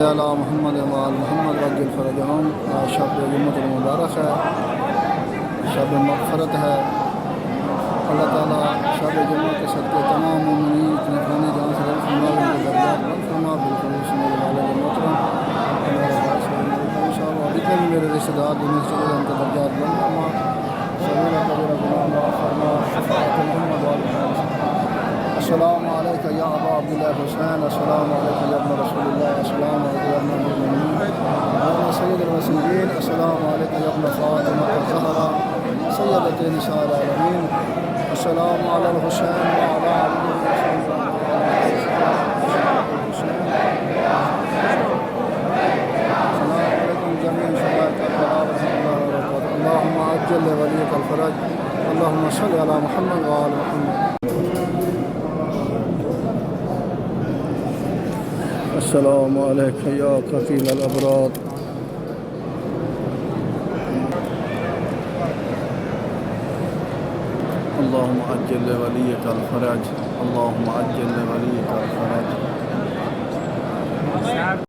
अला मोहम्मद वाल मोहम्मद वजल फ़रजहम। शब जुम्मतुल मुबारक है, शब मग़फ़रत है। अल्लाह ताला शब जुम्मा के सदक़े तमाम मोमिनीन अपने फ़ानी जान से रफ़ फरमा, उनके दर्जात बुलंद फरमा। बिलखुसूस मेरे वालिद मोहतरम मेरे भाई इंशाअल्लाह जितने भी मेरे रिश्तेदार दुनिया से चले उनके दर्जात बुलंद फरमा। सगीरा कबीरा गुनाह माफ़ फरमा। शफ़ाअत मोहम्मद वाल अस्सलामु अलैका या अबा अब्दुल्लाह हुसैन, अस्सलामु अलैका या इब्न रसूलिल्लाह, अस्सलामु अलैका या इब्न अमीरुल मोमिनीन या सय्यदुल मरसलीन, अस्सलामु अलैका या इब्न फ़ातिमा ज़हरा सय्यदतु निसाइल आलमीन, अस्सलामु अलल हुसैन व अला अली अल्लाहुम्मा अज्जिल वलियकल फ़रज, अल्लाहुम्मा सल्लि अला मुहम्मद व आलि मुहम्मद। अस्सलामु अलैका या कफ़ील अल-अबरार, अल्लाहुम्मा अज्जिल वलियकल फ़रज, अल्लाहुम्मा अज्जिल वलियकल फ़रज।